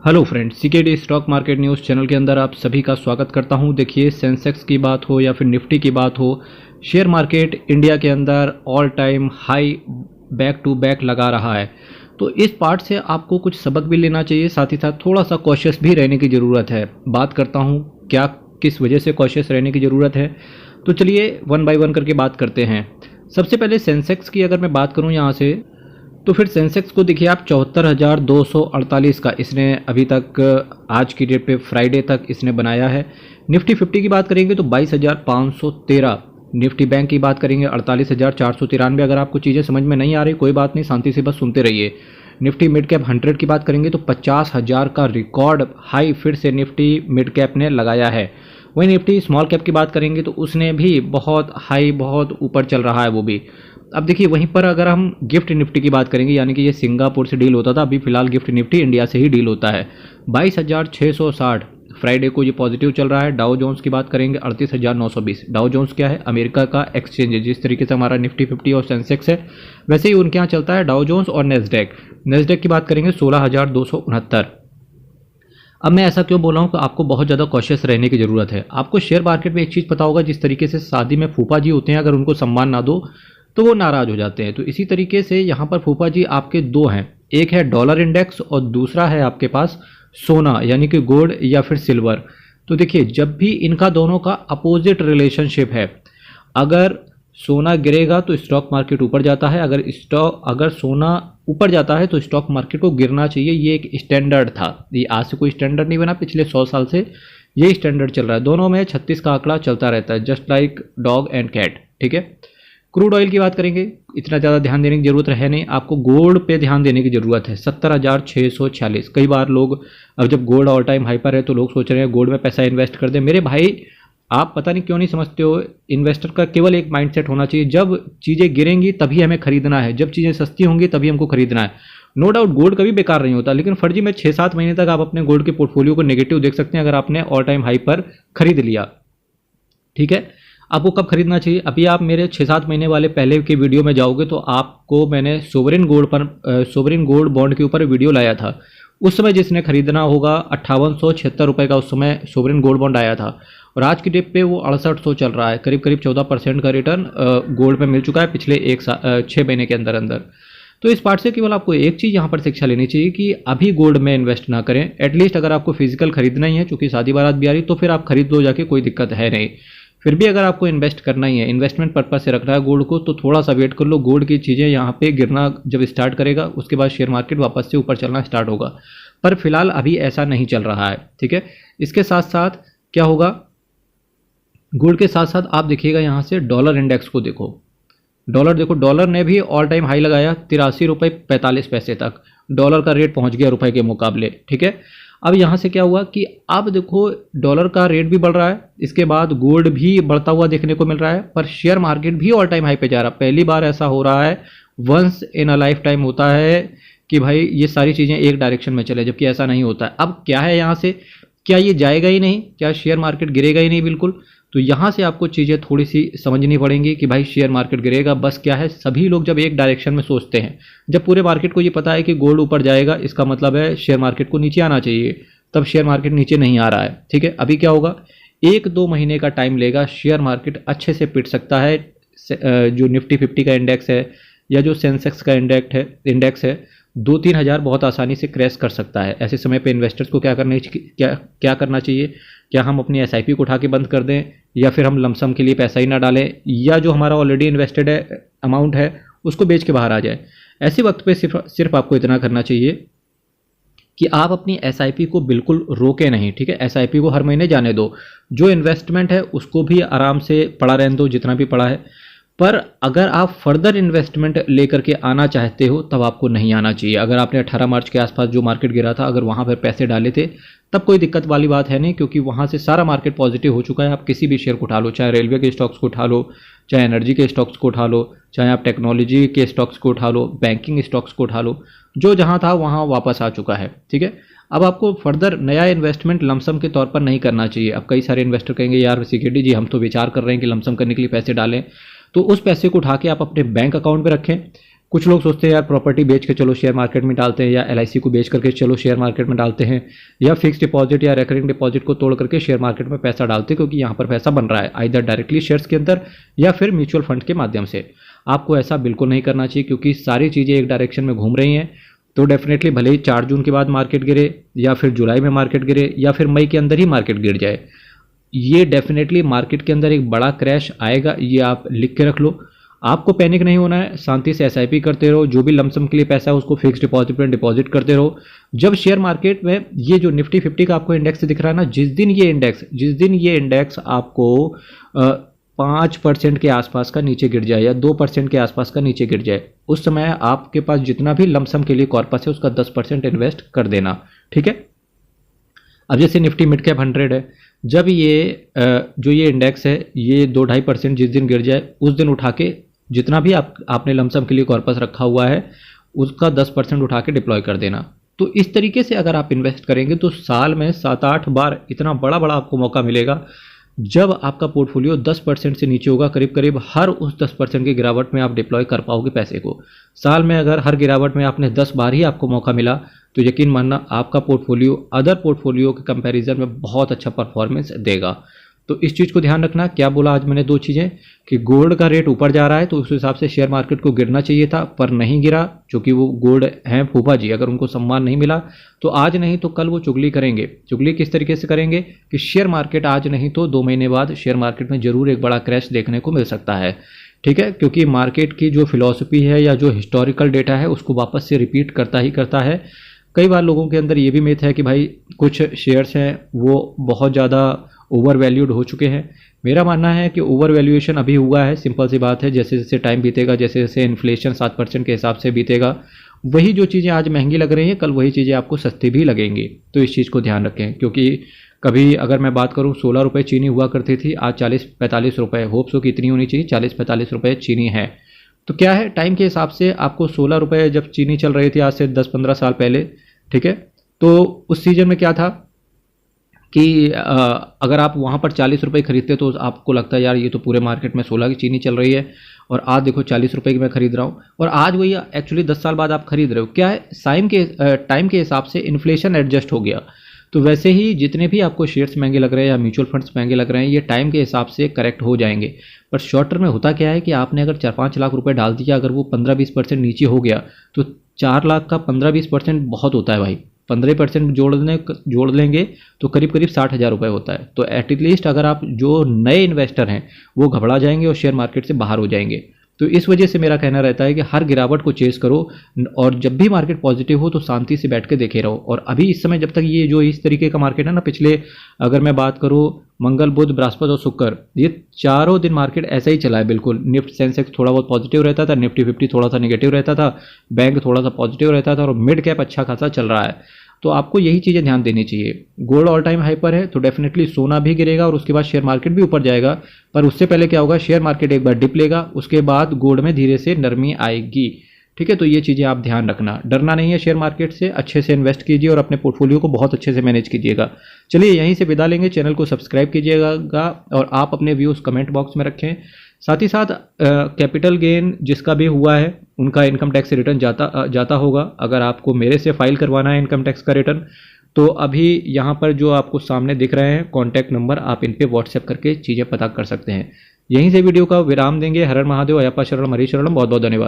Hello friends, CKD stock market news channel के अंदर आप सभी का स्वागत करता हूं। देखिए, सेंसेक्स की बात हो या फिर निफ्टी की बात हो, शेयर मार्केट इंडिया के अंदर all time high back to back लगा रहा है। तो इस पार्ट से आपको कुछ सबक भी लेना चाहिए, साथ ही साथ थोड़ा सा कॉशियस भी रहने की ज़रूरत है। बात करता हूँ क्या किस वजह से कॉशियस रहने की ज़रूरत है, तो चलिए वन बाय वन करके बात करते हैं। सबसे पहले सेंसेक्स की अगर मैं बात करूँ यहाँ से, तो फिर सेंसेक्स को देखिए आप 74,248 का इसने अभी तक आज की डेट पे फ्राइडे तक इसने बनाया है। निफ्टी 50 की बात करेंगे तो 22,513। निफ्टी बैंक की बात करेंगे 48,493। अगर आपको चीज़ें समझ में नहीं आ रही कोई बात नहीं, शांति से बस सुनते रहिए। निफ्टी मिड कैप 100 की बात करेंगे तो 50,000 का रिकॉर्ड हाई फिर से निफ्टी मिड कैप ने लगाया है। वहीं निफ्टी स्मॉल कैप की बात करेंगे तो उसने भी बहुत हाई, बहुत ऊपर चल रहा है वो भी। अब देखिए वहीं पर अगर हम गिफ्ट निफ्टी की बात करेंगे, यानी कि ये सिंगापुर से डील होता था, अभी फिलहाल गिफ्ट निफ्टी इंडिया से ही डील होता है। 22,660 फ्राइडे को ये पॉजिटिव चल रहा है। डाउ जोन्स की बात करेंगे 38,920। डाउ जोन्स क्या है? अमेरिका का एक्सचेंज है। जिस तरीके से हमारा निफ्टी 50 और सेंसेक्स है वैसे ही उनके यहाँ चलता है डाउ जोन्स और नेस्डेक। नेस्डेक की बात करेंगे 16,269। अब मैं ऐसा क्यों बोल रहा हूँ कि आपको बहुत ज़्यादा कॉशियस रहने की ज़रूरत है। आपको शेयर मार्केट में एक चीज़ पता होगा, जिस तरीके से शादी में फूफा जी होते हैं, अगर उनको सम्मान ना दो तो वो नाराज़ हो जाते हैं। तो इसी तरीके से यहाँ पर फूफा जी आपके दो हैं, एक है डॉलर इंडेक्स और दूसरा है आपके पास सोना, यानी कि गोल्ड या फिर सिल्वर। तो देखिए जब भी इनका दोनों का अपोजिट रिलेशनशिप है, अगर सोना गिरेगा तो स्टॉक मार्केट ऊपर जाता है, अगर सोना ऊपर जाता है तो स्टॉक मार्केट को गिरना चाहिए। ये एक स्टैंडर्ड था, ये आज से कोई स्टैंडर्ड नहीं बना, पिछले 100 साल से ये स्टैंडर्ड चल रहा है। दोनों में 36 का आंकड़ा चलता रहता है, just like dog and cat. ठीक है। क्रूड ऑयल की बात करेंगे, इतना ज़्यादा ध्यान देने की जरूरत है नहीं, आपको गोल्ड पे ध्यान देने की जरूरत है। 70,646। कई बार लोग, अब जब गोल्ड ऑल टाइम हाई पर है तो लोग सोच रहे हैं गोल्ड में पैसा इन्वेस्ट कर दें। मेरे भाई आप पता नहीं क्यों नहीं समझते हो, इन्वेस्टर का केवल एक माइंडसेट होना चाहिए, जब चीज़ें गिरेंगी तभी हमें खरीदना है, जब चीज़ें सस्ती होंगी तभी हमको खरीदना है। नो डाउट गोल्ड कभी बेकार नहीं होता, लेकिन फर्जी में 6-7 महीने तक आप अपने गोल्ड के पोर्टफोलियो को नेगेटिव देख सकते हैं अगर आपने ऑल टाइम हाई पर खरीद लिया। ठीक है। आपको कब खरीदना चाहिए? अभी आप मेरे 6-7 महीने वाले पहले के वीडियो में जाओगे तो आपको मैंने सोवरेन गोल्ड बॉन्ड के ऊपर वीडियो लाया था। उस समय जिसने खरीदना होगा 5876 रुपये का उस समय सोवरेन गोल्ड बॉन्ड आया था, और आज की डेट पे वो 6800 चल रहा है। करीब करीब 14% का रिटर्न गोल्ड पे मिल चुका है पिछले 6 महीने के अंदर अंदर। तो इस पार्ट से केवल आपको एक चीज़ यहाँ पर शिक्षा लेनी चाहिए कि अभी गोल्ड में इन्वेस्ट ना करें। एटलीस्ट अगर आपको फिजिकल खरीदना ही है, चूंकि शादी बारात भी आ रही, तो फिर आप खरीद लो जाके, कोई दिक्कत है नहीं। फिर भी अगर आपको इन्वेस्ट करना ही है, इन्वेस्टमेंट पर्पज से रखना है गोल्ड को, तो थोड़ा सा वेट कर लो। गोल्ड की चीज़ें यहाँ पे गिरना जब स्टार्ट करेगा उसके बाद शेयर मार्केट वापस से ऊपर चलना स्टार्ट होगा, पर फिलहाल अभी ऐसा नहीं चल रहा है। ठीक है। इसके साथ साथ क्या होगा, गोल्ड के साथ साथ आप देखिएगा यहाँ से डॉलर इंडेक्स को देखो। डॉलर देखो, डॉलर ने भी ऑल टाइम हाई लगाया 83.45 रुपये तक डॉलर का रेट पहुँच गया रुपए के मुकाबले। ठीक है। अब यहाँ से क्या हुआ कि अब देखो डॉलर का रेट भी बढ़ रहा है, इसके बाद गोल्ड भी बढ़ता हुआ देखने को मिल रहा है, पर शेयर मार्केट भी ऑल टाइम हाई पे जा रहा है। पहली बार ऐसा हो रहा है, once in a lifetime होता है कि भाई ये सारी चीज़ें एक डायरेक्शन में चले, जबकि ऐसा नहीं होता है। अब क्या है यहाँ से, क्या ये जाएगा ही नहीं? क्या शेयर मार्केट गिरेगा ही नहीं? बिल्कुल। तो यहाँ से आपको चीज़ें थोड़ी सी समझनी पड़ेंगी कि भाई शेयर मार्केट गिरेगा, बस क्या है, सभी लोग जब एक डायरेक्शन में सोचते हैं, जब पूरे मार्केट को ये पता है कि गोल्ड ऊपर जाएगा, इसका मतलब है शेयर मार्केट को नीचे आना चाहिए, तब शेयर मार्केट नीचे नहीं आ रहा है। ठीक है। अभी क्या होगा, 1-2 महीने का टाइम लेगा, शेयर मार्केट अच्छे से पिट सकता है। जो निफ्टी 50 का इंडेक्स है या जो सेंसेक्स का इंडेक्स है 2-3 हज़ार बहुत आसानी से क्रैश कर सकता है। ऐसे समय पे इन्वेस्टर्स को क्या करना चाहिए? क्या हम अपनी एसआईपी को उठा के बंद कर दें, या फिर हम लमसम के लिए पैसा ही ना डालें, या जो हमारा ऑलरेडी इन्वेस्टेड है अमाउंट है उसको बेच के बाहर आ जाए? ऐसे वक्त पे सिर्फ आपको इतना करना चाहिए कि आप अपनी एसआईपी को बिल्कुल रोके नहीं। ठीक है। एसआईपी को हर महीने जाने दो, जो इन्वेस्टमेंट है उसको भी आराम से पड़ा रहने दो जितना भी पड़ा है, पर अगर आप फर्दर इन्वेस्टमेंट लेकर के आना चाहते हो तब आपको नहीं आना चाहिए। अगर आपने 18 मार्च के आसपास जो मार्केट गिरा था, अगर वहाँ पर पैसे डाले थे तब कोई दिक्कत वाली बात है नहीं, क्योंकि वहाँ से सारा मार्केट पॉजिटिव हो चुका है। आप किसी भी शेयर को उठा लो, चाहे रेलवे के स्टॉक्स को उठा लो, चाहे एनर्जी के स्टॉक्स को उठा लो, चाहे आप टेक्नोलॉजी के स्टॉक्स को उठा लो, बैंकिंग स्टॉक्स को उठा लो, जो जहाँ था वहाँ वापस आ चुका है। ठीक है। अब आपको फर्दर नया इन्वेस्टमेंट लमसम के तौर पर नहीं करना चाहिए। अब कई सारे इन्वेस्टर कहेंगे यार सीकेडी जी हम तो विचार कर रहे हैं कि लमसम करने के लिए पैसे डालें, तो उस पैसे को उठा के आप अपने बैंक अकाउंट में रखें। कुछ लोग सोचते हैं यार प्रॉपर्टी बेच के चलो शेयर मार्केट में डालते हैं, या एलआईसी को बेच करके चलो शेयर मार्केट में डालते हैं, या फिक्स डिपॉजिट या रेकरिंग डिपॉजिट को तोड़ करके शेयर मार्केट में पैसा डालते हैं, क्योंकि यहाँ पर पैसा बन रहा है आइदर डायरेक्टली शेयर्स के अंदर या फिर म्यूचुअल फंड के माध्यम से। आपको ऐसा बिल्कुल नहीं करना चाहिए, क्योंकि सारी चीज़ें एक डायरेक्शन में घूम रही हैं। तो डेफिनेटली भले ही 4 जून के बाद मार्केट गिरे, या फिर जुलाई में मार्केट गिरे, या फिर मई के अंदर ही मार्केट गिर जाए, ये डेफिनेटली मार्केट के अंदर एक बड़ा क्रैश आएगा, ये आप लिख के रख लो। आपको पैनिक नहीं होना है, शांति से एसआईपी करते रहो, जो भी लमसम के लिए पैसा है उसको फिक्स डिपॉजिट में डिपॉजिट करते रहो। जब शेयर मार्केट में ये जो निफ्टी 50 का आपको इंडेक्स दिख रहा है ना, जिस दिन ये इंडेक्स आपको 5% के आसपास का नीचे गिर जाए या 2% के आसपास का नीचे गिर जाए, उस समय आपके पास जितना भी लमसम के लिए कॉर्पस है उसका 10% इन्वेस्ट कर देना, ठीक है। अब जैसे निफ्टी मिड कैप 100 है, जब ये जो ये इंडेक्स है ये 2-2.5% जिस दिन गिर जाए, उस दिन उठा के जितना भी आपने लमसम के लिए कॉर्पस रखा हुआ है उसका 10% उठा के डिप्लॉय कर देना। तो इस तरीके से अगर आप इन्वेस्ट करेंगे तो साल में 7-8 बार इतना बड़ा बड़ा आपको मौका मिलेगा। जब आपका पोर्टफोलियो 10% से नीचे होगा, करीब करीब हर उस 10% की गिरावट में आप डिप्लॉय कर पाओगे पैसे को। साल में अगर हर गिरावट में आपने 10 बार ही आपको मौका मिला तो यकीन मानना आपका पोर्टफोलियो अदर पोर्टफोलियो के कंपैरिजन में बहुत अच्छा परफॉर्मेंस देगा। तो इस चीज़ को ध्यान रखना। क्या बोला आज मैंने 2 चीज़ें, कि गोल्ड का रेट ऊपर जा रहा है तो उस हिसाब से शेयर मार्केट को गिरना चाहिए था, पर नहीं गिरा, क्योंकि वो गोल्ड हैं फूफा जी, अगर उनको सम्मान नहीं मिला तो आज नहीं तो कल वो चुगली करेंगे। चुगली किस तरीके से करेंगे कि शेयर मार्केट आज नहीं तो 2 महीने बाद शेयर मार्केट में जरूर एक बड़ा क्रैश देखने को मिल सकता है, ठीक है। क्योंकि मार्केट की जो फिलॉसफी है या जो हिस्टोरिकल डेटा है उसको वापस से रिपीट करता ही करता है। कई बार लोगों के अंदर ये भी मिथ है कि भाई कुछ शेयर्स हैं वो बहुत ज़्यादा ओवर वैल्यूड हो चुके हैं। मेरा मानना है कि ओवर वैल्यूएशन अभी हुआ है, सिंपल सी बात है। जैसे जैसे टाइम बीतेगा, जैसे जैसे इन्फ्लेशन 7% के हिसाब से बीतेगा, वही जो चीज़ें आज महंगी लग रही हैं कल वही चीज़ें आपको सस्ती भी लगेंगी। तो इस चीज़ को ध्यान रखें, क्योंकि कभी अगर मैं बात करूँ 16 रुपये चीनी हुआ करती थी, आज 40-45 रुपये, होप्स हो कि इतनी होनी चाहिए, 40-45 रुपये चीनी है। तो क्या है, टाइम के हिसाब से आपको 16 रुपये जब चीनी चल रही थी आज से 10-15 साल पहले, ठीक है, तो उस सीजन में क्या था कि अगर आप वहाँ पर 40 रुपये खरीदते तो आपको लगता है यार ये तो पूरे मार्केट में 16 की चीनी चल रही है, और आज देखो 40 रुपये की मैं खरीद रहा हूँ, और आज वही एक्चुअली 10 साल बाद आप खरीद रहे हो। क्या है, टाइम के हिसाब से इन्फ्लेशन एडजस्ट हो गया। तो वैसे ही जितने भी आपको शेयर्स महंगे लग रहे हैं या म्यूचुअल फंड्स महंगे लग रहे हैं, ये टाइम के हिसाब से करेक्ट हो जाएंगे। पर शॉर्ट टर्म में होता क्या है कि आपने अगर 4-5 लाख रुपए डाल दिया, अगर वो 15-20% नीचे हो गया तो 4 लाख का 15-20% बहुत होता है भाई। 15% जोड़ लेंगे तो करीब करीब 60,000 रुपये होता है। तो एटलीस्ट अगर आप जो नए इन्वेस्टर हैं वो घबरा जाएंगे और शेयर मार्केट से बाहर हो जाएंगे। तो इस वजह से मेरा कहना रहता है कि हर गिरावट को चेस करो, और जब भी मार्केट पॉजिटिव हो तो शांति से बैठ के देखे रहो। और अभी इस समय जब तक ये जो इस तरीके का मार्केट है ना, पिछले अगर मैं बात करूँ मंगल बुध बृहस्पति और शुक्र, ये चारों दिन मार्केट ऐसा ही चला है बिल्कुल। निफ्टी सेंसेक्स थोड़ा बहुत पॉजिटिव रहता था, निफ्टी 50 थोड़ा सा नेगेटिव रहता था, बैंक थोड़ा सा पॉजिटिव रहता था, और मिड कैप अच्छा खासा चल रहा है। तो आपको यही चीज़ें ध्यान देनी चाहिए। गोल्ड ऑल टाइम हाई पर है तो डेफिनेटली सोना भी गिरेगा और उसके बाद शेयर मार्केट भी ऊपर जाएगा, पर उससे पहले क्या होगा, शेयर मार्केट एक बार डिप लेगा, उसके बाद गोल्ड में धीरे से नरमी आएगी, ठीक है। तो ये चीज़ें आप ध्यान रखना, डरना नहीं है शेयर मार्केट से, अच्छे से इन्वेस्ट कीजिए और अपने पोर्टफोलियो को बहुत अच्छे से मैनेज कीजिएगा। चलिए यहीं से विदा लेंगे, चैनल को सब्सक्राइब कीजिएगा और आप अपने व्यूज़ कमेंट बॉक्स में रखें। साथ ही साथ कैपिटल गेन जिसका भी हुआ है उनका इनकम टैक्स रिटर्न जाता होगा। अगर आपको मेरे से फाइल करवाना है इनकम टैक्स का रिटर्न, तो अभी यहाँ पर जो आपको सामने दिख रहे हैं कॉन्टैक्ट नंबर, आप इन पे व्हाट्सएप करके चीज़ें पता कर सकते हैं। यहीं से वीडियो का विराम देंगे। हर हर महादेव, अयप्पा शरणम, हरि शरणम। बहुत बहुत धन्यवाद।